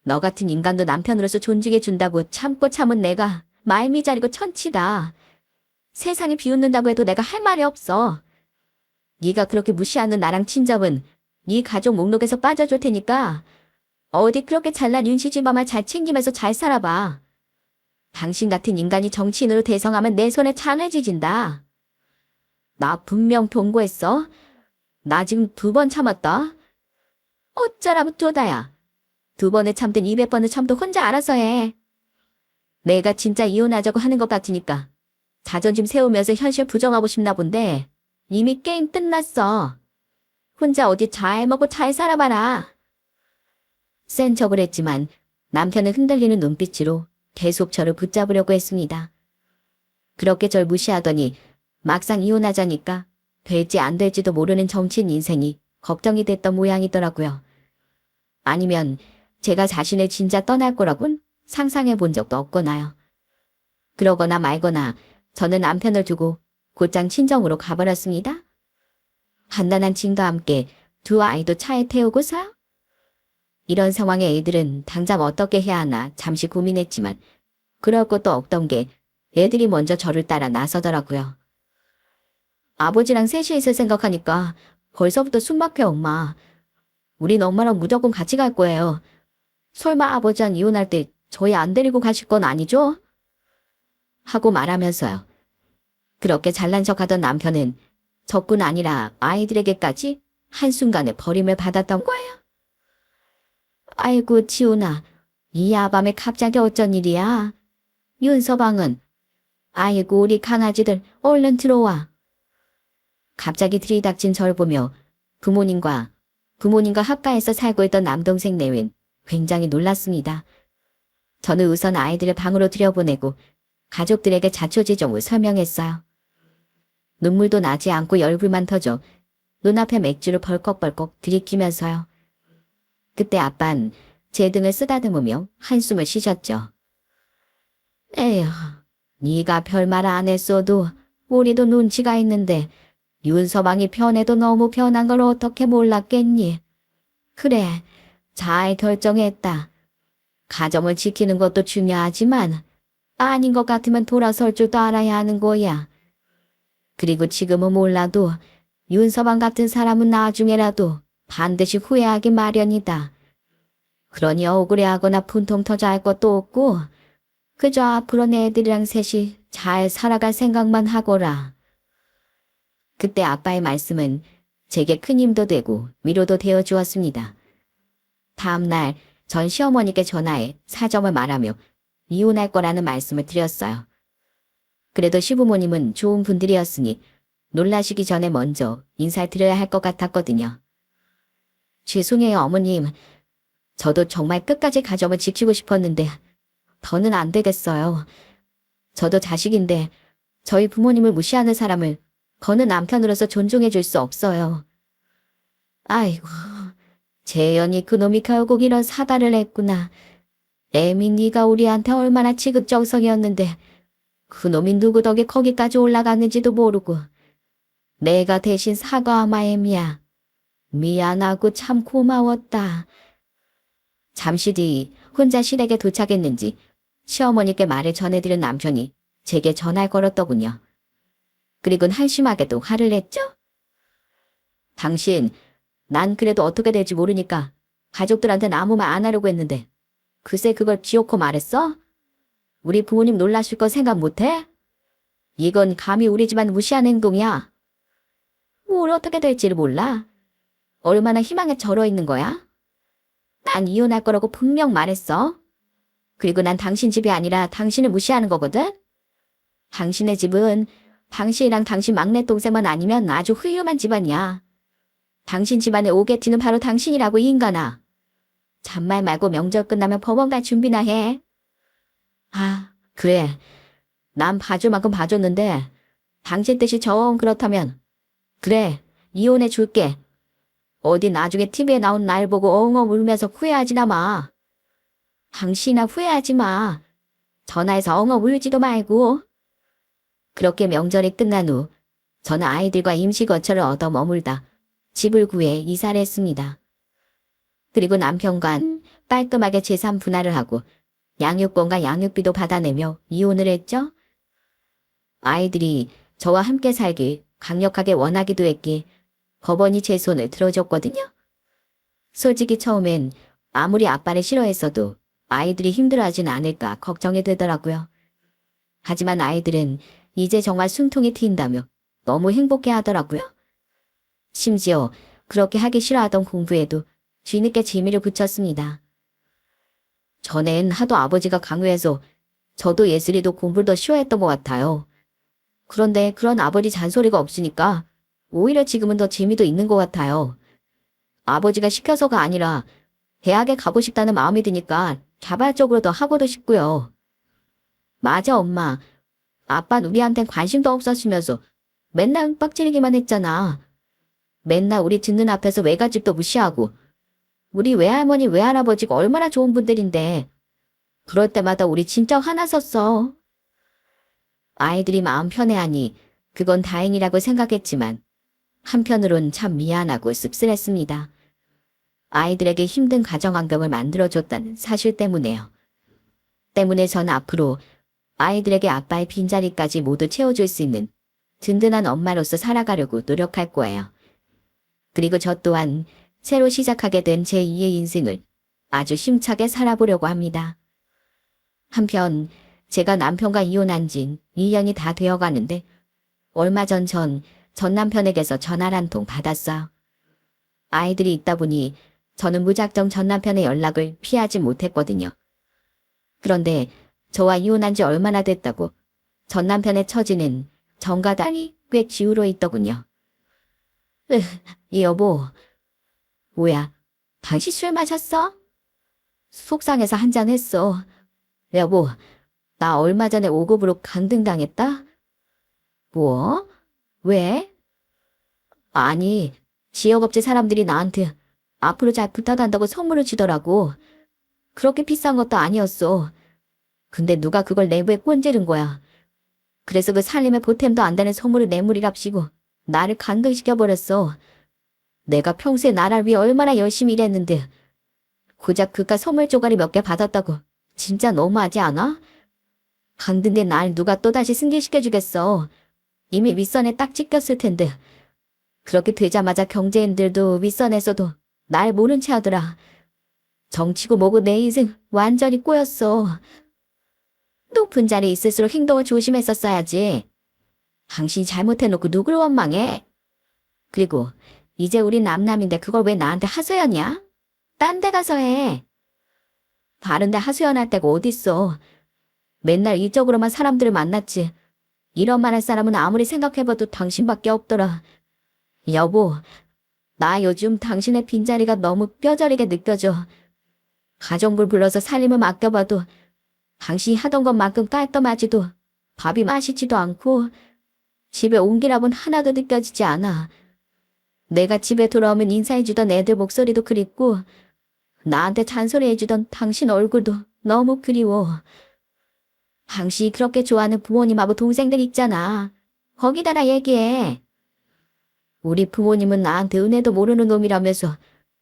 너 같은 인간도 남편으로서 존중해준다고 참고 참은 내가 말미잘이고 천치다. 세상에 비웃는다고 해도 내가 할 말이 없어. 네가 그렇게 무시하는 나랑 친접은 네 가족 목록에서 빠져줄 테니까 어디 그렇게 잘난 윤씨집안만 잘 챙기면서 잘 살아봐. 당신 같은 인간이 정치인으로 대성하면 내 손에 찬해지진다. 나 분명 동거했어. 나 지금 2번 참았다. 어쩌라고 쪼다야. 2번을 참든 200번을 참도 혼자 알아서 해. 내가 진짜 이혼하자고 하는 것 같으니까 자존심 세우면서 현실 부정하고 싶나 본데 이미 게임 끝났어. 혼자 어디 잘 먹고 잘 살아봐라. 센 척을 했지만 남편은 흔들리는 눈빛으로 계속 저를 붙잡으려고 했습니다. 그렇게 절 무시하더니 막상 이혼하자니까 될지 안 될지도 모르는 정치인 인생이 걱정이 됐던 모양이더라고요. 아니면 제가 자신을 진짜 떠날 거라곤 상상해 본 적도 없거나요. 그러거나 말거나 저는 남편을 두고 곧장 친정으로 가버렸습니다. 간단한 짐과 함께 2 아이도 차에 태우고서요. 이런 상황에 애들은 당장 어떻게 해야 하나 잠시 고민했지만 그럴 것도 없던 게 애들이 먼저 저를 따라 나서더라고요. 아버지랑 셋이 있을 생각하니까 벌써부터 숨 막혀 엄마. 우린 엄마랑 무조건 같이 갈 거예요. 설마 아버지랑 이혼할 때 저희 안 데리고 가실 건 아니죠? 하고 말하면서요. 그렇게 잘난 척하던 남편은 저뿐 아니라 아이들에게까지 한순간에 버림을 받았던 거예요. 아이고 지훈아, 이 야밤에 갑자기 어쩐 일이야? 윤서방은? 아이고 우리 강아지들 얼른 들어와. 갑자기 들이닥친 절 보며 부모님과 합가해서 살고 있던 남동생 내외는 굉장히 놀랐습니다. 저는 우선 아이들을 방으로 들여보내고 가족들에게 자초지종을 설명했어요. 눈물도 나지 않고 열불만 터져 눈앞에 맥주를 벌컥벌컥 들이키면서요. 그때 아빤 제 등을 쓰다듬으며 한숨을 쉬셨죠. 에휴, 네가 별말 안 했어도 우리도 눈치가 있는데 윤서방이 편해도 너무 편한 걸 어떻게 몰랐겠니? 그래, 잘 결정했다. 가정을 지키는 것도 중요하지만 아닌 것 같으면 돌아설 줄도 알아야 하는 거야. 그리고 지금은 몰라도 윤서방 같은 사람은 나중에라도 반드시 후회하기 마련이다. 그러니 억울해하거나 분통 터져 할 것도 없고 그저 앞으로 내 애들이랑 셋이 잘 살아갈 생각만 하거라. 그때 아빠의 말씀은 제게 큰 힘도 되고 위로도 되어 주었습니다. 다음 날 전 시어머니께 전화해 사정을 말하며 이혼할 거라는 말씀을 드렸어요. 그래도 시부모님은 좋은 분들이었으니 놀라시기 전에 먼저 인사를 드려야 할 것 같았거든요. 죄송해요 어머님. 저도 정말 끝까지 가정을 지키고 싶었는데 더는 안 되겠어요. 저도 자식인데 저희 부모님을 무시하는 사람을 더는 남편으로서 존중해 줄 수 없어요. 아이고, 재현이 그놈이 결국 이런 사달을 했구나. 애미 네가 우리한테 얼마나 지극정성이었는데 그놈이 누구 덕에 거기까지 올라갔는지도 모르고 내가 대신 사과하마 애미야. 미안하고 참 고마웠다. 잠시 뒤 혼자 시댁에 도착했는지 시어머니께 말을 전해드린 남편이 제게 전화를 걸었더군요. 그리곤 한심하게도 화를 냈죠. 당신, 난 그래도 어떻게 될지 모르니까 가족들한테는 아무 말 안 하려고 했는데 글쎄 그걸 지어코 말했어? 우리 부모님 놀라실 거 생각 못해? 이건 감히 우리 집안 무시한 행동이야. 뭘 어떻게 될지를 몰라. 얼마나 희망에 절어 있는 거야? 난 이혼할 거라고 분명 말했어. 그리고 난 당신 집이 아니라 당신을 무시하는 거거든? 당신의 집은 당신이랑 당신 막내 동생만 아니면 아주 훌륭한 집안이야. 당신 집안의 오게티는 바로 당신이라고 이 인간아. 잔말 말고 명절 끝나면 법원 갈 준비나 해. 아, 그래. 난 봐줄 만큼 봐줬는데 당신 뜻이 정 그렇다면 그래, 이혼해 줄게. 어디 나중에 TV에 나온 날 보고 엉엉 울면서 후회하지나 마. 당신아 후회하지 마. 전화해서 엉엉 울지도 말고. 그렇게 명절이 끝난 후 저는 아이들과 임시거처를 얻어 머물다 집을 구해 이사를 했습니다. 그리고 남편과 깔끔하게 재산 분할을 하고 양육권과 양육비도 받아내며 이혼을 했죠. 아이들이 저와 함께 살길 강력하게 원하기도 했기에 법원이 제 손을 들어줬거든요. 솔직히 처음엔 아무리 아빠를 싫어했어도 아이들이 힘들어하진 않을까 걱정이 되더라고요. 하지만 아이들은 이제 정말 숨통이 트인다며 너무 행복해 하더라고요. 심지어 그렇게 하기 싫어하던 공부에도 뒤늦게 재미를 붙였습니다. 전엔 하도 아버지가 강요해서 저도 예슬이도 공부를 더 싫어했던 것 같아요. 그런데 그런 아버지 잔소리가 없으니까 오히려 지금은 더 재미도 있는 것 같아요. 아버지가 시켜서가 아니라 대학에 가고 싶다는 마음이 드니까 자발적으로 더 하고도 싶고요. 맞아, 엄마. 아빠는 우리한텐 관심도 없었으면서 맨날 빡치기만 했잖아. 맨날 우리 듣는 앞에서 외갓집도 무시하고 우리 외할머니 외할아버지가 얼마나 좋은 분들인데 그럴 때마다 우리 진짜 화났었어. 아이들이 마음 편해하니 그건 다행이라고 생각했지만 한편으론 참 미안하고 씁쓸했습니다. 아이들에게 힘든 가정 환경을 만들어줬다는 사실 때문에요. 때문에 전 앞으로 아이들에게 아빠의 빈자리까지 모두 채워줄 수 있는 든든한 엄마로서 살아가려고 노력할 거예요. 그리고 저 또한 새로 시작하게 된 제2의 인생을 아주 힘차게 살아보려고 합니다. 한편 제가 남편과 이혼한 지 2년이 다 되어가는데 얼마 전 남편에게서 전화를 한 통 받았어요. 아이들이 있다 보니 저는 무작정 전 남편의 연락을 피하지 못했거든요. 그런데 저와 이혼한 지 얼마나 됐다고 전 남편의 처지는 전과 달리 꽤 기울어 있더군요. 여보. 뭐야, 당신 술 마셨어? 속상해서 한잔 했어. 여보, 나 얼마 전에 5급으로 강등당했다? 뭐? 왜? 아니, 지역업체 사람들이 나한테 앞으로 잘 부탁한다고 선물을 주더라고. 그렇게 비싼 것도 아니었어. 근데 누가 그걸 내부에 꼰지른 거야. 그래서 그 살림에 보탬도 안 되는 선물을 뇌물이랍시고 나를 강등시켜버렸어. 내가 평소에 나를 위해 얼마나 열심히 일했는데 고작 그깟 선물 쪼가리 몇 개 받았다고 진짜 너무하지 않아? 강등된 날 누가 또다시 승진시켜주겠어. 이미 윗선에 딱 찍혔을 텐데. 그렇게 되자마자 경제인들도 윗선에서도 날 모른 채 하더라. 정치고 뭐고 내 인생 완전히 꼬였어. 높은 자리에 있을수록 행동을 조심했었어야지. 당신이 잘못해놓고 누굴 원망해? 그리고 이제 우리 남남인데 그걸 왜 나한테 하소연이야? 딴 데 가서 해. 다른 데 하소연할 데가 어딨어. 맨날 이쪽으로만 사람들을 만났지. 이런 말 할 사람은 아무리 생각해봐도 당신밖에 없더라. 여보, 나 요즘 당신의 빈자리가 너무 뼈저리게 느껴져. 가정불 불러서 살림을 맡겨봐도 당신이 하던 것만큼 깔끔하지도 밥이 맛있지도 않고 집에 온기랍은 하나도 느껴지지 않아. 내가 집에 돌아오면 인사해주던 애들 목소리도 그립고 나한테 잔소리해주던 당신 얼굴도 너무 그리워. 당신이 그렇게 좋아하는 부모님하고 동생들 있잖아. 거기다가 얘기해. 우리 부모님은 나한테 은혜도 모르는 놈이라면서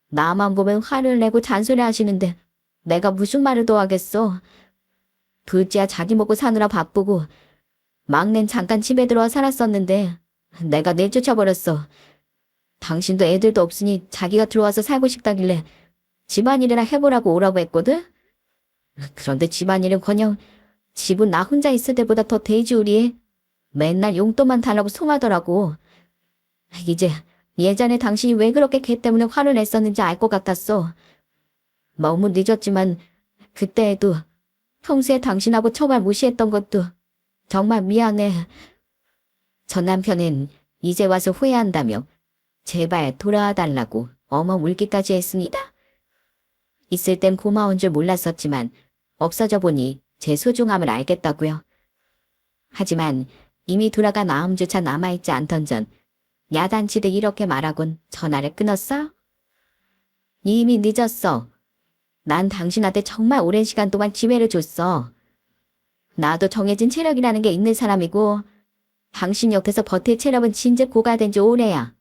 나만 보면 화를 내고 잔소리 하시는데 내가 무슨 말을 더 하겠어. 둘째야 자기 먹고 사느라 바쁘고 막내는 잠깐 집에 들어와 살았었는데 내가 내쫓아버렸어. 당신도 애들도 없으니 자기가 들어와서 살고 싶다길래 집안일이나 해보라고 오라고 했거든? 그런데 집안일은커녕 집은 나 혼자 있을 때보다 더 돼지우리해. 맨날 용돈만 달라고 송하더라고. 이제 예전에 당신이 왜 그렇게 걔 때문에 화를 냈었는지 알 것 같았어. 너무 늦었지만 그때에도 평소에 당신하고 정말 무시했던 것도 정말 미안해. 전 남편은 이제 와서 후회한다며 제발 돌아와 달라고 어머 울기까지 했습니다. 있을 땐 고마운 줄 몰랐었지만 없어져 보니 제 소중함을 알겠다고요. 하지만 이미 돌아간 마음조차 남아있지 않던 전 야단치듯 이렇게 말하곤 전화를 끊었어. 이미 늦었어. 난 당신한테 정말 오랜 시간 동안 기회를 줬어. 나도 정해진 체력이라는 게 있는 사람이고 당신 옆에서 버틸 체력은 진짜 고갈된 지 오래야.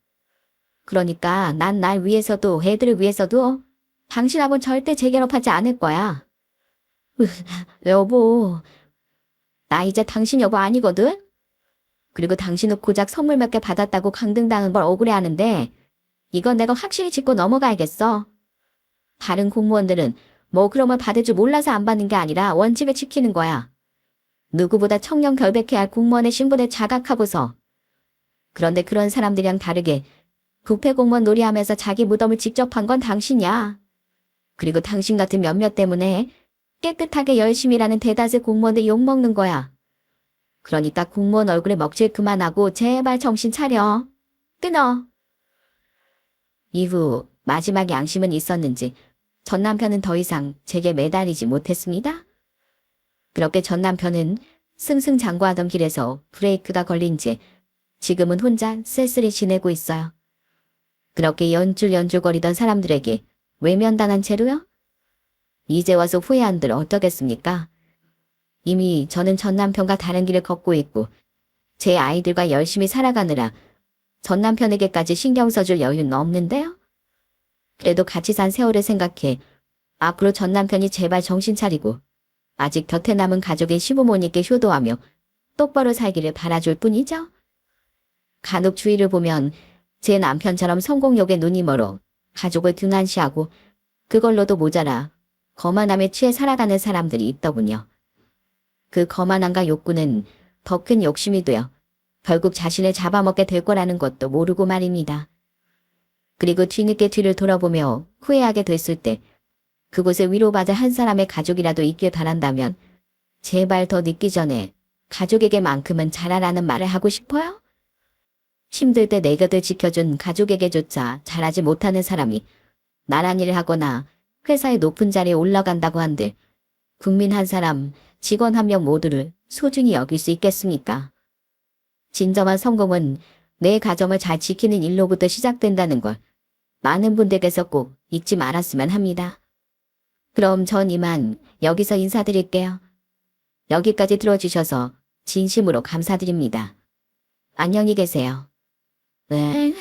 그러니까 난 날 위해서도 애들을 위해서도 당신하고는 절대 재결합하지 않을 거야. 여보, 나 이제 당신 여보 아니거든? 그리고 당신은 고작 선물 몇 개 받았다고 강등당한 걸 억울해하는데 이건 내가 확실히 짚고 넘어가야겠어. 다른 공무원들은 뭐 그런 걸 받을 줄 몰라서 안 받는 게 아니라 원칙을 지키는 거야. 누구보다 청렴 결백해야 할 공무원의 신분을 자각하고서. 그런데 그런 사람들이랑 다르게 부패 공무원 놀이하면서 자기 무덤을 직접 판 건 당신이야. 그리고 당신 같은 몇몇 때문에 깨끗하게 열심히 일하는 대다수 공무원들 욕먹는 거야. 그러니까 공무원 얼굴에 먹칠 그만하고 제발 정신 차려. 끊어. 이후 마지막 양심은 있었는지 전 남편은 더 이상 제게 매달리지 못했습니다. 그렇게 전 남편은 승승장구하던 길에서 브레이크가 걸린 지 지금은 혼자 쓸쓸히 지내고 있어요. 그렇게 연줄연줄거리던 사람들에게 외면당한 채로요? 이제 와서 후회한들 어떠겠습니까? 이미 저는 전 남편과 다른 길을 걷고 있고 제 아이들과 열심히 살아가느라 전 남편에게까지 신경 써줄 여유는 없는데요? 그래도 같이 산 세월을 생각해 앞으로 전 남편이 제발 정신 차리고 아직 곁에 남은 가족의 시부모님께 효도하며 똑바로 살기를 바라줄 뿐이죠. 간혹 주위를 보면 제 남편처럼 성공욕에 눈이 멀어 가족을 등한시하고 그걸로도 모자라 거만함에 취해 살아가는 사람들이 있더군요. 그 거만함과 욕구는 더 큰 욕심이 되어 결국 자신을 잡아먹게 될 거라는 것도 모르고 말입니다. 그리고 뒤늦게 뒤를 돌아보며 후회하게 됐을 때 그곳에 위로받을 한 사람의 가족이라도 있길 바란다면 제발 더 늦기 전에 가족에게만큼은 잘하라는 말을 하고 싶어요? 힘들 때 내 곁을 지켜준 가족에게조차 잘하지 못하는 사람이 나란 일을 하거나 회사의 높은 자리에 올라간다고 한들 국민 한 사람, 직원 한 명 모두를 소중히 여길 수 있겠습니까? 진정한 성공은 내 가정을 잘 지키는 일로부터 시작된다는 걸 많은 분들께서 꼭 잊지 말았으면 합니다. 그럼 전 이만 여기서 인사드릴게요. 여기까지 들어주셔서 진심으로 감사드립니다. 안녕히 계세요. 네.